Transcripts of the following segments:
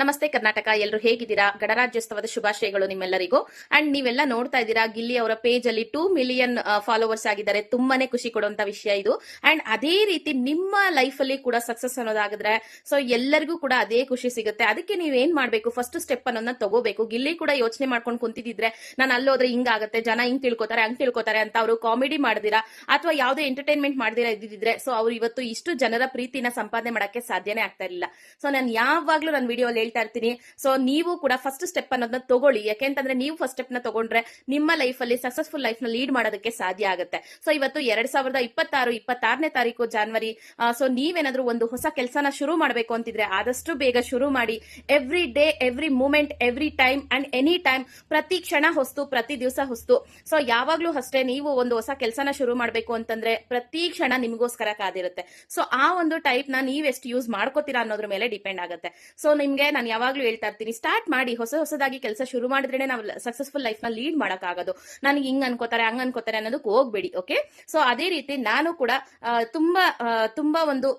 ನಮಸ್ತೆ ಕರ್ನಾಟಕ, ಎಲ್ಲರೂ ಹೇಗಿದ್ದೀರಾ? ಗಣರಾಜ್ಯೋತ್ಸವದ ಶುಭಾಶಯಗಳು ನಿಮ್ಮೆಲ್ಲರಿಗೂ. ಅಂಡ್ ನೀವೆಲ್ಲ ನೋಡ್ತಾ ಇದ್ದೀರಾ, ಗಿಲ್ಲಿ ಅವರ ಪೇಜ್ ಅಲ್ಲಿ 2 ಮಿಲಿಯನ್ ಫಾಲೋವರ್ಸ್ ಆಗಿದ್ದಾರೆ. ತುಂಬಾನೇ ಖುಷಿ ಕೊಡುವಂತ ವಿಷಯ ಇದು. ಅಂಡ್ ಅದೇ ರೀತಿ ನಿಮ್ಮ ಲೈಫ್ ಅಲ್ಲಿ ಕೂಡ ಸಕ್ಸಸ್ ಅನ್ನೋದಾಗಿದ್ರೆ ಸೊ ಎಲ್ಲರಿಗೂ ಕೂಡ ಅದೇ ಖುಷಿ ಸಿಗುತ್ತೆ. ಅದಕ್ಕೆ ನೀವೇನ್ ಮಾಡ್ಬೇಕು, ಫಸ್ಟ್ ಸ್ಟೆಪ್ ಅನ್ನೋದನ್ನ ತಗೋಬೇಕು. ಗಿಲ್ಲಿ ಕೂಡ ಯೋಚನೆ ಮಾಡ್ಕೊಂಡು ಕುಂತಿದ್ರೆ ನಾನು ಅಲ್ಲೋದ್ರೆ ಹಿಂಗಾಗತ್ತೆ, ಜನ ಹಿಂಗ್ ತಿಳ್ಕೊತಾರೆ ಹಂಗ್ ತಿಳ್ಕೊತಾರೆ ಅಂತ ಅವರು ಕಾಮಿಡಿ ಮಾಡ್ದಿರಾ ಅಥವಾ ಯಾವುದೇ ಎಂಟರ್ಟೈನ್ಮೆಂಟ್ ಮಾಡ್ದಿರಾ ಇದ್ದಿದ್ರೆ ಸೊ ಅವ್ರು ಇವತ್ತು ಇಷ್ಟು ಜನರ ಪ್ರೀತಿನ ಸಂಪಾದನೆ ಮಾಡಕ್ಕೆ ಸಾಧ್ಯನೇ ಆಗ್ತಾ ಇರಲಿಲ್ಲ. ಸೊ ನಾನು ಯಾವಾಗ್ಲೂ ನನ್ನ ವಿಡಿಯೋ ಹೇಳ್ತಾ ಇರ್ತೀನಿ, ಸೊ ನೀವು ಕೂಡ ಫಸ್ಟ್ ಸ್ಟೆಪ್ ಅನ್ನೋದನ್ನ ತಗೊಳ್ಳಿ. ಯಾಕೆಂತಂದ್ರೆ ನೀವು ಫಸ್ಟ್ ಸ್ಟೆಪ್ ನ ತಗೊಂಡ್ರೆ ನಿಮ್ಮ ಲೈಫ್ ಅಲ್ಲಿ ಸಕ್ಸಸ್ಫುಲ್ ಲೈಫ್ ನ ಲೀಡ್ ಮಾಡೋದಕ್ಕೆ ಸಾಧ್ಯ ಆಗುತ್ತೆ. ಸೊ ಇವತ್ತು 2026ನೇ ತಾರೀಕು ಜಾನ್ವರಿ. ಸೊ ನೀವೇನಾದ್ರೂ ಒಂದು ಹೊಸ ಕೆಲಸನ ಶುರು ಮಾಡಬೇಕು ಅಂತಿದ್ರೆ ಆದಷ್ಟು ಬೇಗ ಶುರು ಮಾಡಿ. Every day, every moment, every time and any time, ಪ್ರತಿ ಕ್ಷಣ ಹೊಸ್ತು, ಪ್ರತಿ ದಿವಸ ಹೊಸ್ತು. ಸೊ ಯಾವಾಗ್ಲೂ ಅಷ್ಟೇ, ನೀವು ಒಂದು ಹೊಸ ಕೆಲಸನ ಶುರು ಮಾಡಬೇಕು ಅಂತಂದ್ರೆ ಪ್ರತಿ ಕ್ಷಣ ನಿಮಗೋಸ್ಕರ ಕಾದಿರುತ್ತೆ. ಸೊ ಆ ಒಂದು ಟೈಪ್ ನ ನೀವೆಷ್ಟು ಯೂಸ್ ಮಾಡ್ಕೋತೀರಾ ಅನ್ನೋದ್ರ ಮೇಲೆ ಡಿಪೆಂಡ್ ಆಗುತ್ತೆ. ಸೊ ನಿಮ್ಗೆ ನಾನು ಯಾವಾಗ್ಲೂ ಹೇಳ್ತಾ ಇರ್ತೀನಿ, ಸ್ಟಾರ್ಟ್ ಮಾಡಿ. ಹೊಸದಾಗಿ ಕೆಲಸ ಶುರು ಮಾಡಿದ್ರೆ ನಾವು ಸಕ್ಸಸ್ಫುಲ್ ಲೈಫ್ ನ ಲೀಡ್ ಮಾಡಕ್ಕಾಗೋದು. ನನಗೆ ಹಿಂಗ್ ಅನ್ಕೋತಾರೆ ಹಂಗ್ ಅನ್ಕೋತಾರೆ ಅನ್ನೋದಕ್ಕೆ ಹೋಗ್ಬೇಡಿ. ಓಕೆ, ಸೊ ಅದೇ ರೀತಿ ನಾನು ಕೂಡ ತುಂಬಾ ಒಂದು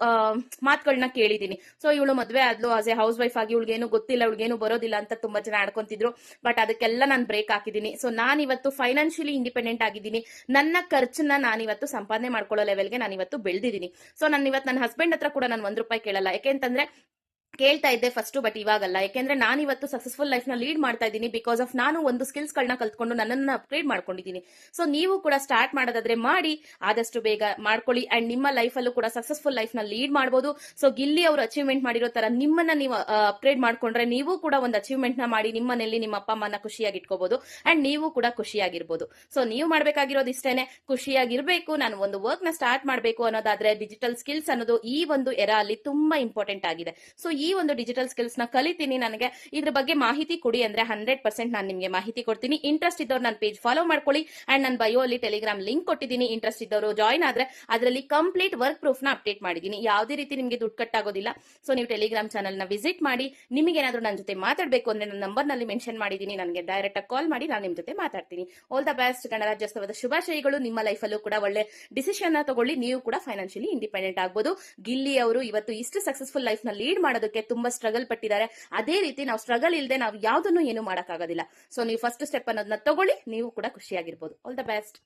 ಮಾತುಗಳನ್ನ ಕೇಳಿದೀನಿ. ಸೊ ಇವಳು ಮದ್ವೆ ಆದ್ಲು, ಆಸ್ ಎ ಹೌಸ್ ವೈಫ್ ಆಗಿ ಇವಳಿಗೇನು ಗೊತ್ತಿಲ್ಲ, ಇವಳಿಗೇನು ಬರೋದಿಲ್ಲ ಅಂತ ತುಂಬಾ ಜನ ಆಡ್ಕೊಂತಿದ್ರು. ಬಟ್ ಅದಕ್ಕೆಲ್ಲ ನಾನು ಬ್ರೇಕ್ ಹಾಕಿದೀನಿ. ಸೊ ನಾನಿವತ್ತು ಫೈನಾನ್ಷಿಯಲಿ ಇಂಡಿಪೆಂಡೆಂಟ್ ಆಗಿದ್ದೀನಿ. ನನ್ನ ಖರ್ಚನ್ನ ನಾನಿವತ್ತು ಸಂಪಾದನೆ ಮಾಡ್ಕೊಳ್ಳೋ ಲೆವೆಲ್ಗೆ ನಾನಿವತ್ತು ಬೆಳೆದಿದ್ದೀನಿ. ಸೊ ನಾನು ಇವತ್ತು ನನ್ನ ಹಸ್ಬೆಂಡ್ ಹತ್ರ ಕೂಡ ನಾನು ₹1 ಕೇಳಲ್ಲ. ಯಾಕೆಂತಂದ್ರೆ ಕೇಳ್ತಾ ಇದ್ದೆ ಫಸ್ಟ್, ಬಟ್ ಇವಾಗಲ್ಲ. ಯಾಕೆಂದ್ರೆ ನಾನು ಇವತ್ತು ಸಕ್ಸಸ್ಫುಲ್ ಲೈಫ್ ನ ಲೀಡ್ ಮಾಡ್ತಾ ಇದ್ದೀನಿ ಬಿಕಾಸ್ ಆಫ್ ನಾನು ಒಂದು ಸ್ಕಿಲ್ಸ್ ಗಳನ್ನ ಕಲ್ತ್ಕೊಂಡು ನನ್ನನ್ನು ಅಪ್ಗ್ರೇಡ್ ಮಾಡ್ಕೊಂಡಿದ್ದೀನಿ. ಸೊ ನೀವು ಕೂಡ ಸ್ಟಾರ್ಟ್ ಮಾಡೋದಾದ್ರೆ ಮಾಡಿ, ಆದಷ್ಟು ಬೇಗ ಮಾಡ್ಕೊಳ್ಳಿ. ಅಂಡ್ ನಿಮ್ಮ ಲೈಫ್ ಅಲ್ಲೂ ಕೂಡ ಸಕ್ಸಸ್ಫುಲ್ ಲೈಫ್ ನ ಲೀಡ್ ಮಾಡಬಹುದು. ಸೊ ಗಿಲ್ಲಿ ಅವರು ಅಚೀವ್ಮೆಂಟ್ ಮಾಡಿರೋ ತರ ನಿಮ್ಮನ್ನ ನೀವು ಅಪ್ಗ್ರೇಡ್ ಮಾಡ್ಕೊಂಡ್ರೆ ನೀವು ಕೂಡ ಒಂದು ಅಚೀವ್ಮೆಂಟ್ ನ ಮಾಡಿ ನಿಮ್ಮ ಮನೆಯಲ್ಲಿ ನಿಮ್ಮ ಅಪ್ಪ ಅಮ್ಮನ ಖುಷಿಯಾಗಿ ಇಟ್ಕೋಬಹುದು. ಅಂಡ್ ನೀವು ಕೂಡ ಖುಷಿಯಾಗಿರ್ಬೋದು. ಸೊ ನೀವು ಮಾಡ್ಬೇಕಾಗಿರೋದು ಇಷ್ಟೇನೆ, ಖುಷಿಯಾಗಿರ್ಬೇಕು. ನಾನು ಒಂದು ವರ್ಕ್ ನ ಸ್ಟಾರ್ಟ್ ಮಾಡಬೇಕು ಅನ್ನೋದಾದ್ರೆ ಡಿಜಿಟಲ್ ಸ್ಕಿಲ್ಸ್ ಅನ್ನೋದು ಈ ಒಂದು ಎರಾ ಅಲ್ಲಿ ತುಂಬಾ ಇಂಪಾರ್ಟೆಂಟ್ ಆಗಿದೆ. ಸೊ ಈ ಒಂದು ಡಿಜಿಟಲ್ ಸ್ಕಿಲ್ಸ್ ನ ಕಲಿತೀನಿ. ನನಗೆ ಇದ್ರ ಬಗ್ಗೆ ಮಾಹಿತಿ ಕೊಡಿ ಅಂದ್ರೆ 100% ನಾನು ನಿಮಗೆ ಮಾಹಿತಿ ಕೊಡ್ತೀನಿ. ಇಂಟ್ರೆಸ್ಟ್ ಇದ್ದವ್ರು ನನ್ನ ಪೇಜ್ ಫಾಲೋ ಮಾಡ್ಕೊಳ್ಳಿ. ಅಂಡ್ ನನ್ನ ಬಯೋ ಅಲ್ಲಿ ಟೆಲಿಗ್ರಾಮ್ ಲಿಂಕ್ ಕೊಟ್ಟಿದ್ದೀನಿ. ಇಂಟ್ರೆಸ್ಟ್ ಇದ್ದವರು ಜಾಯ್ನ್ ಆದ್ರೆ ಅದರಲ್ಲಿ ಕಂಪ್ಲೀಟ್ ವರ್ಕ್ ಪ್ರೂಫ್ ನ ಅಪ್ಡೇಟ್ ಮಾಡಿದ್ದೀನಿ. ಯಾವುದೇ ರೀತಿ ನಿಮಗೆ ದುಡ್ಡು ಕಟ್ಟಾಗೋದಿಲ್ಲ. ಸೊ ನೀವು ಟೆಲಿಗ್ರಾಮ್ ಚಾನಲ್ ನ ವಿಸಿಟ್ ಮಾಡಿ. ನಿಮಗೆ ಏನಾದ್ರೂ ನನ್ನ ಜೊತೆ ಮಾತಾಡಬೇಕು ಅಂದ್ರೆ ನನ್ನ ನಂಬರ್ ನಲ್ಲಿ ಮೆನ್ಷನ್ ಮಾಡಿದ್ದೀನಿ. ನನಗೆ ಡೈರೆಕ್ಟ್ ಆಗಿ ಕಾಲ್ ಮಾಡಿ, ನಾನು ನಿಮ್ಮ ಜೊತೆ ಮಾತಾಡ್ತೀನಿ. All the best. ಗಣರಾಜ್ಯೋತ್ಸವದ ಶುಭಾಶಯಗಳು. ನಿಮ್ಮ ಲೈಫ್ ಅಲ್ಲೂ ಕೂಡ ಒಳ್ಳೆ ಡಿಸಿಷನ್ ತಗೊಳ್ಳಿ. ನೀವು ಕೂಡ ಫೈನಾನ್ಷಿಯಲಿ ಇಂಡಿಪೆಂಡೆಂಟ್ ಆಗ್ಬೋದು. ಗಿಲ್ಲಿ ಅವರು ಇವತ್ತು ಇಷ್ಟು ಸಕ್ಸಸ್ಫುಲ್ ಲೈಫ್ ನ ಲೀಡ್ ಮಾಡೋದಕ್ಕೆ ತುಂಬಾ ಸ್ಟ್ರಗಲ್ ಪಟ್ಟಿದ್ದಾರೆ. ಅದೇ ರೀತಿ ನಾವು ಸ್ಟ್ರಗಲ್ ಇಲ್ಲದೆ ನಾವು ಯಾವುದನ್ನು ಏನು ಮಾಡಕ್ಕಾಗೋದಿಲ್ಲ. ಸೊ ನೀವು ಫಸ್ಟ್ ಸ್ಟೆಪ್ ಅನ್ನೋದನ್ನ ತಗೊಳ್ಳಿ, ನೀವು ಕೂಡ ಖುಷಿಯಾಗಿರ್ಬೋದು. All the best.